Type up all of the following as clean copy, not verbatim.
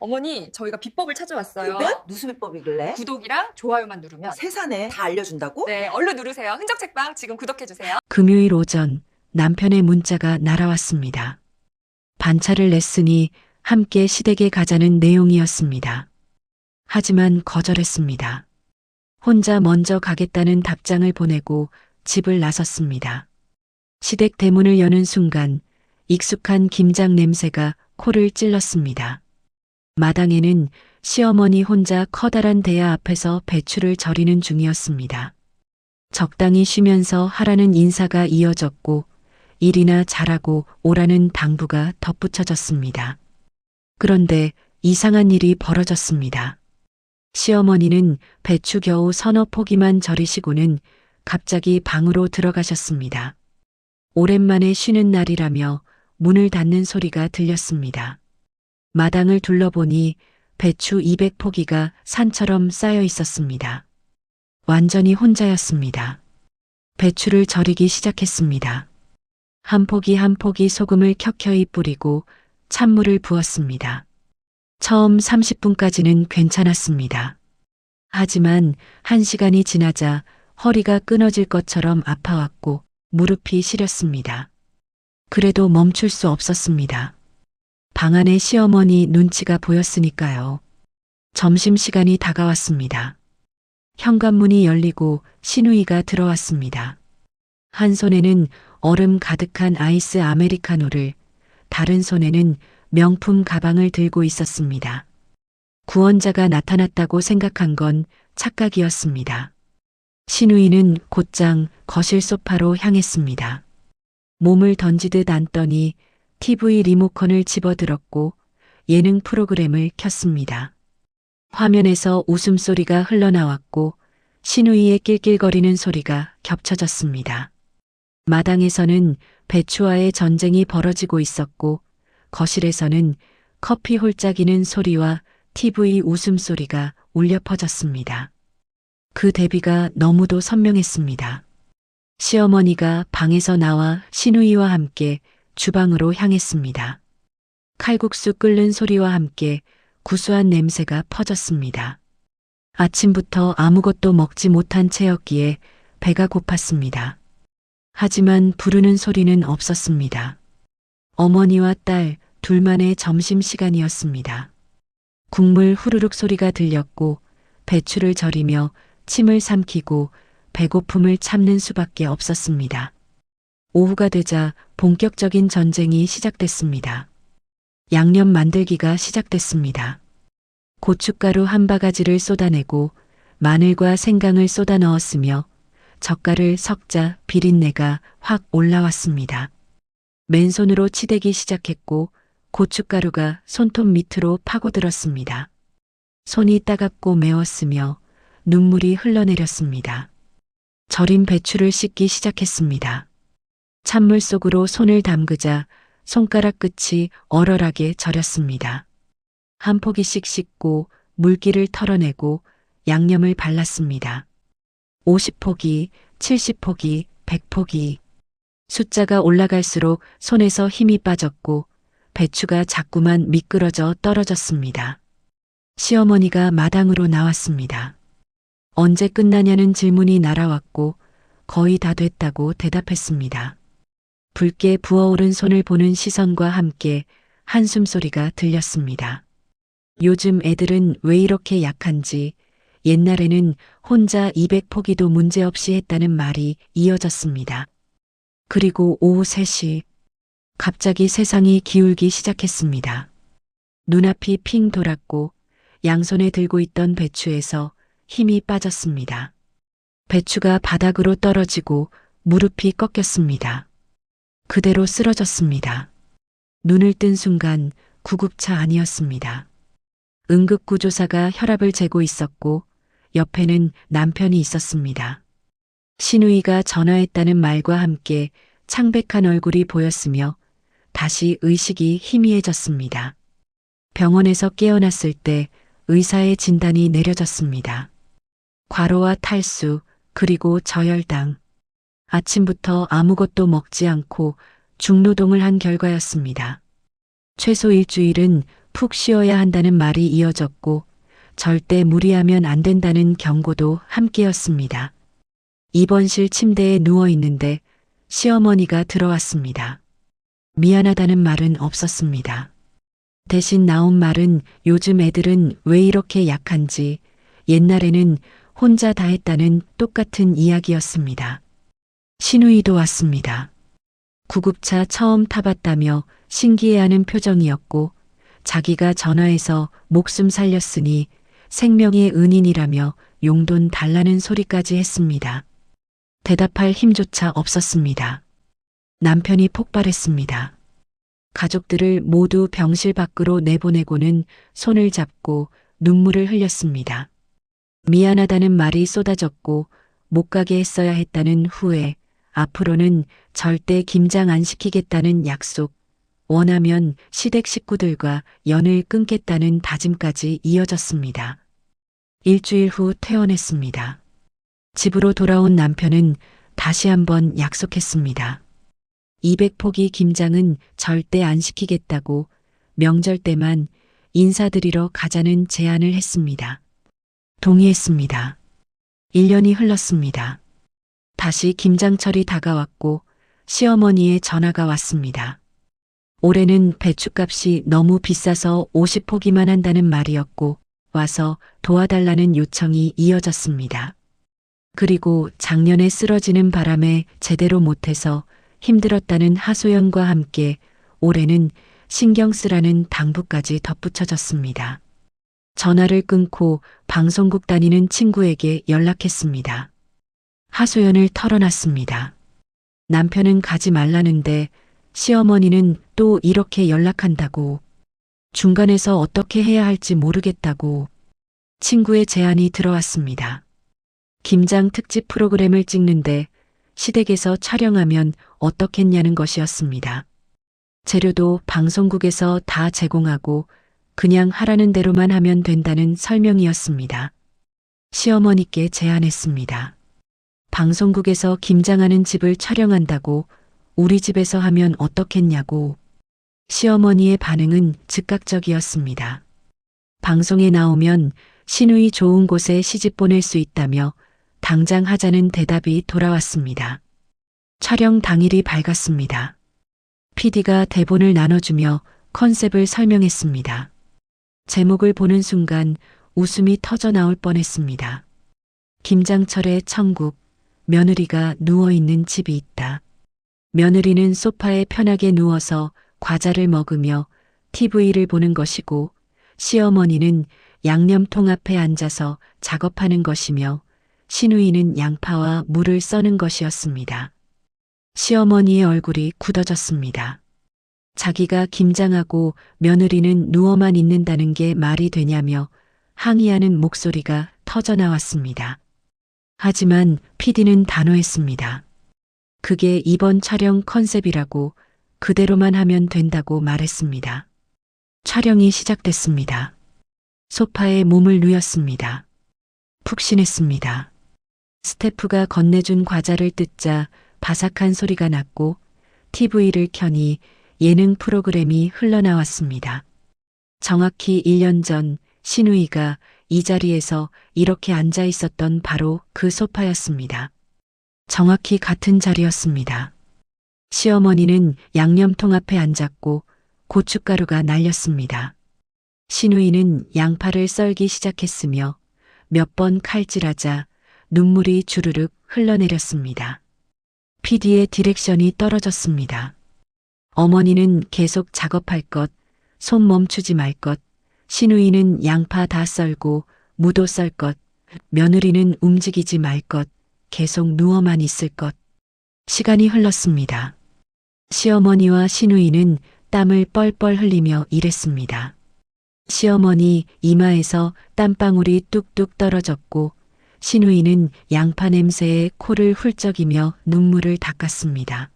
어머니, 저희가 비법을 찾아왔어요. 그래? 무슨 비법이길래? 구독이랑 좋아요만 누르면. 세상에 다 알려준다고? 네, 얼른 누르세요. 흔적책방 지금 구독해주세요. 금요일 오전 남편의 문자가 날아왔습니다. 반차를 냈으니 함께 시댁에 가자는 내용이었습니다. 하지만 거절했습니다. 혼자 먼저 가겠다는 답장을 보내고 집을 나섰습니다. 시댁 대문을 여는 순간 익숙한 김장 냄새가 코를 찔렀습니다. 마당에는 시어머니 혼자 커다란 대야 앞에서 배추를 절이는 중이었습니다. 적당히 쉬면서 하라는 인사가 이어졌고 일이나 잘하고 오라는 당부가 덧붙여졌습니다. 그런데 이상한 일이 벌어졌습니다. 시어머니는 배추 겨우 서너 포기만 절이시고는 갑자기 방으로 들어가셨습니다. 오랜만에 쉬는 날이라며 문을 닫는 소리가 들렸습니다. 마당을 둘러보니 배추 200포기가 산처럼 쌓여 있었습니다. 완전히 혼자였습니다. 배추를 절이기 시작했습니다. 한 포기 한 포기 소금을 켜켜이 뿌리고 찬물을 부었습니다. 처음 30분까지는 괜찮았습니다. 하지만 1시간이 지나자 허리가 끊어질 것처럼 아파왔고 무릎이 시렸습니다. 그래도 멈출 수 없었습니다. 방 안에 시어머니 눈치가 보였으니까요. 점심시간이 다가왔습니다. 현관문이 열리고 시누이가 들어왔습니다. 한 손에는 얼음 가득한 아이스 아메리카노를, 다른 손에는 명품 가방을 들고 있었습니다. 구원자가 나타났다고 생각한 건 착각이었습니다. 시누이는 곧장 거실 소파로 향했습니다. 몸을 던지듯 앉더니 TV 리모컨을 집어들었고 예능 프로그램을 켰습니다. 화면에서 웃음소리가 흘러나왔고 시누이의 낄낄거리는 소리가 겹쳐졌습니다. 마당에서는 배추와의 전쟁이 벌어지고 있었고 거실에서는 커피 홀짝이는 소리와 TV 웃음소리가 울려 퍼졌습니다. 그 대비가 너무도 선명했습니다. 시어머니가 방에서 나와 시누이와 함께 주방으로 향했습니다. 칼국수 끓는 소리와 함께 구수한 냄새가 퍼졌습니다. 아침부터 아무것도 먹지 못한 채였기에 배가 고팠습니다. 하지만 부르는 소리는 없었습니다. 어머니와 딸 둘만의 점심시간이었습니다. 국물 후루룩 소리가 들렸고 배추를 절이며 침을 삼키고 배고픔을 참는 수밖에 없었습니다. 오후가 되자 본격적인 전쟁이 시작됐습니다. 양념 만들기가 시작됐습니다. 고춧가루 한 바가지를 쏟아내고 마늘과 생강을 쏟아 넣었으며 젓갈을 섞자 비린내가 확 올라왔습니다. 맨손으로 치대기 시작했고 고춧가루가 손톱 밑으로 파고들었습니다. 손이 따갑고 매웠으며 눈물이 흘러내렸습니다. 절인 배추를 씻기 시작했습니다. 찬물 속으로 손을 담그자 손가락 끝이 얼얼하게 절였습니다. 한 포기씩 씻고 물기를 털어내고 양념을 발랐습니다. 50포기, 70포기, 100포기. 숫자가 올라갈수록 손에서 힘이 빠졌고 배추가 자꾸만 미끄러져 떨어졌습니다. 시어머니가 마당으로 나왔습니다. 언제 끝나냐는 질문이 날아왔고 거의 다 됐다고 대답했습니다. 붉게 부어오른 손을 보는 시선과 함께 한숨 소리가 들렸습니다. 요즘 애들은 왜 이렇게 약한지, 옛날에는 혼자 200포기도 문제없이 했다는 말이 이어졌습니다. 그리고 오후 3시, 갑자기 세상이 기울기 시작했습니다. 눈앞이 핑 돌았고 양손에 들고 있던 배추에서 힘이 빠졌습니다. 배추가 바닥으로 떨어지고 무릎이 꺾였습니다. 그대로 쓰러졌습니다. 눈을 뜬 순간 구급차 아니었습니다. 응급구조사가 혈압을 재고 있었고 옆에는 남편이 있었습니다. 시누이가 전화했다는 말과 함께 창백한 얼굴이 보였으며 다시 의식이 희미해졌습니다. 병원에서 깨어났을 때 의사의 진단이 내려졌습니다. 과로와 탈수, 그리고 저혈당. 아침부터 아무것도 먹지 않고 중노동을 한 결과였습니다. 최소 일주일은 푹 쉬어야 한다는 말이 이어졌고 절대 무리하면 안 된다는 경고도 함께였습니다. 입원실 침대에 누워 있는데 시어머니가 들어왔습니다. 미안하다는 말은 없었습니다. 대신 나온 말은 요즘 애들은 왜 이렇게 약한지, 옛날에는 혼자 다 했다는 똑같은 이야기였습니다. 신우이도 왔습니다. 구급차 처음 타봤다며 신기해하는 표정이었고 자기가 전화해서 목숨 살렸으니 생명의 은인이라며 용돈 달라는 소리까지 했습니다. 대답할 힘조차 없었습니다. 남편이 폭발했습니다. 가족들을 모두 병실 밖으로 내보내고는 손을 잡고 눈물을 흘렸습니다. 미안하다는 말이 쏟아졌고 못 가게 했어야 했다는 후회, 앞으로는 절대 김장 안 시키겠다는 약속, 원하면 시댁 식구들과 연을 끊겠다는 다짐까지 이어졌습니다. 일주일 후 퇴원했습니다. 집으로 돌아온 남편은 다시 한번 약속했습니다. 200포기 김장은 절대 안 시키겠다고 명절 때만 인사드리러 가자는 제안을 했습니다. 동의했습니다. 1년이 흘렀습니다. 다시 김장철이 다가왔고 시어머니의 전화가 왔습니다. 올해는 배춧값이 너무 비싸서 50포기만 한다는 말이었고 와서 도와달라는 요청이 이어졌습니다. 그리고 작년에 쓰러지는 바람에 제대로 못해서 힘들었다는 하소연과 함께 올해는 신경 쓰라는 당부까지 덧붙여졌습니다. 전화를 끊고 방송국 다니는 친구에게 연락했습니다. 하소연을 털어놨습니다. 남편은 가지 말라는데 시어머니는 또 이렇게 연락한다고, 중간에서 어떻게 해야 할지 모르겠다고. 친구의 제안이 들어왔습니다. 김장 특집 프로그램을 찍는데 시댁에서 촬영하면 어떻겠냐는 것이었습니다. 재료도 방송국에서 다 제공하고 그냥 하라는 대로만 하면 된다는 설명이었습니다. 시어머니께 제안했습니다. 방송국에서 김장하는 집을 촬영한다고 우리 집에서 하면 어떻겠냐고. 시어머니의 반응은 즉각적이었습니다. 방송에 나오면 시누이 좋은 곳에 시집 보낼 수 있다며 당장 하자는 대답이 돌아왔습니다. 촬영 당일이 밝았습니다. PD가 대본을 나눠주며 컨셉을 설명했습니다. 제목을 보는 순간 웃음이 터져 나올 뻔했습니다. 김장철의 천국, 며느리가 누워있는 집이 있다. 며느리는 소파에 편하게 누워서 과자를 먹으며 TV를 보는 것이고 시어머니는 양념통 앞에 앉아서 작업하는 것이며 시누이는 양파와 물을 써는 것이었습니다. 시어머니의 얼굴이 굳어졌습니다. 자기가 김장하고 며느리는 누워만 있는다는 게 말이 되냐며 항의하는 목소리가 터져 나왔습니다. 하지만 PD는 단호했습니다. 그게 이번 촬영 컨셉이라고, 그대로만 하면 된다고 말했습니다. 촬영이 시작됐습니다. 소파에 몸을 누였습니다. 푹신했습니다. 스태프가 건네준 과자를 뜯자 바삭한 소리가 났고 TV를 켜니 예능 프로그램이 흘러나왔습니다. 정확히 1년 전 시누이가 이 자리에서 이렇게 앉아 있었던 바로 그 소파였습니다. 정확히 같은 자리였습니다. 시어머니는 양념통 앞에 앉았고 고춧가루가 날렸습니다. 시누이는 양파를 썰기 시작했으며 몇 번 칼질하자 눈물이 주르륵 흘러내렸습니다. PD의 디렉션이 떨어졌습니다. 어머니는 계속 작업할 것, 손 멈추지 말 것, 시누이는 양파 다 썰고 무도 썰 것, 며느리는 움직이지 말 것, 계속 누워만 있을 것. 시간이 흘렀습니다. 시어머니와 시누이는 땀을 뻘뻘 흘리며 일했습니다. 시어머니 이마에서 땀방울이 뚝뚝 떨어졌고 시누이는 양파 냄새에 코를 훌쩍이며 눈물을 닦았습니다.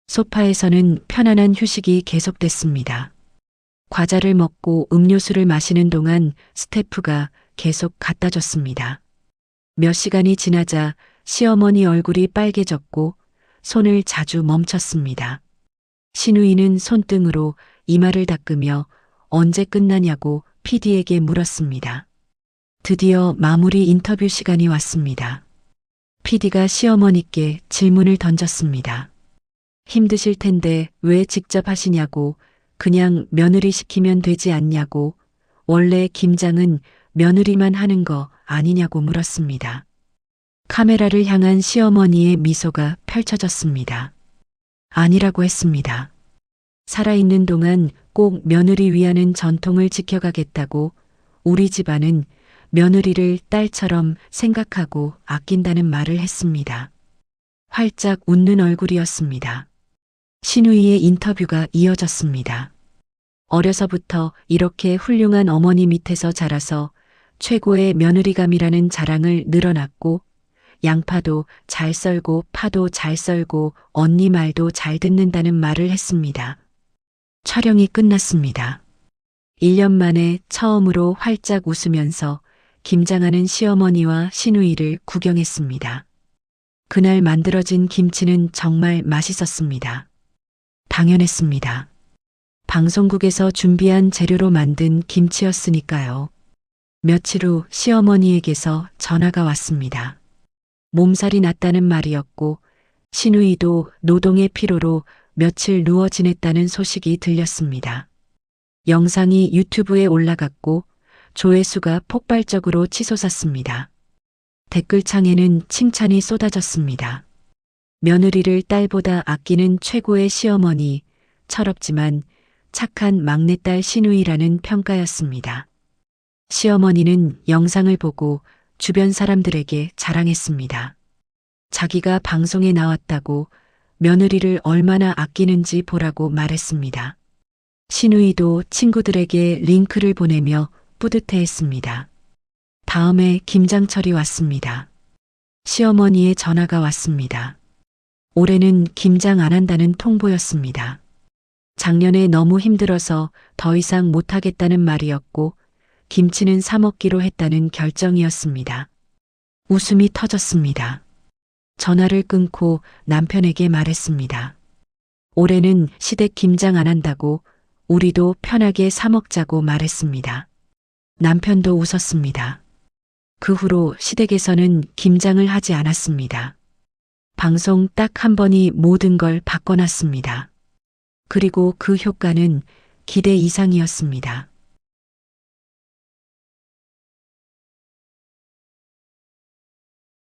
소파에서는 편안한 휴식이 계속됐습니다. 과자를 먹고 음료수를 마시는 동안 스태프가 계속 갖다 줬습니다. 몇 시간이 지나자 시어머니 얼굴이 빨개졌고 손을 자주 멈췄습니다. 시누이는 손등으로 이마를 닦으며 언제 끝나냐고 PD에게 물었습니다. 드디어 마무리 인터뷰 시간이 왔습니다. PD가 시어머니께 질문을 던졌습니다. 힘드실 텐데 왜 직접 하시냐고, 그냥 며느리 시키면 되지 않냐고, 원래 김장은 며느리만 하는 거 아니냐고 물었습니다. 카메라를 향한 시어머니의 미소가 펼쳐졌습니다. 아니라고 했습니다. 살아있는 동안 꼭 며느리 위하는 전통을 지켜가겠다고, 우리 집안은 며느리를 딸처럼 생각하고 아낀다는 말을 했습니다. 활짝 웃는 얼굴이었습니다. 신우이의 인터뷰가 이어졌습니다. 어려서부터 이렇게 훌륭한 어머니 밑에서 자라서 최고의 며느리감이라는 자랑을 늘어났고, 양파도 잘 썰고 파도 잘 썰고 언니 말도 잘 듣는다는 말을 했습니다. 촬영이 끝났습니다. 1년 만에 처음으로 활짝 웃으면서 김장하는 시어머니와 시누이를 구경했습니다. 그날 만들어진 김치는 정말 맛있었습니다. 당연했습니다. 방송국에서 준비한 재료로 만든 김치였으니까요. 며칠 후 시어머니에게서 전화가 왔습니다. 몸살이 났다는 말이었고, 시누이도 노동의 피로로 며칠 누워 지냈다는 소식이 들렸습니다. 영상이 유튜브에 올라갔고 조회수가 폭발적으로 치솟았습니다. 댓글창에는 칭찬이 쏟아졌습니다. 며느리를 딸보다 아끼는 최고의 시어머니, 철없지만 착한 막내딸 시누이라는 평가였습니다. 시어머니는 영상을 보고 주변 사람들에게 자랑했습니다. 자기가 방송에 나왔다고 며느리를 얼마나 아끼는지 보라고 말했습니다. 시누이도 친구들에게 링크를 보내며 뿌듯해했습니다. 다음에 김장철이 왔습니다. 시어머니의 전화가 왔습니다. 올해는 김장 안 한다는 통보였습니다. 작년에 너무 힘들어서 더 이상 못하겠다는 말이었고, 김치는 사 먹기로 했다는 결정이었습니다. 웃음이 터졌습니다. 전화를 끊고 남편에게 말했습니다. 올해는 시댁 김장 안 한다고, 우리도 편하게 사 먹자고 말했습니다. 남편도 웃었습니다. 그 후로 시댁에서는 김장을 하지 않았습니다. 방송 딱 한 번이 모든 걸 바꿔놨습니다. 그리고 그 효과는 기대 이상이었습니다.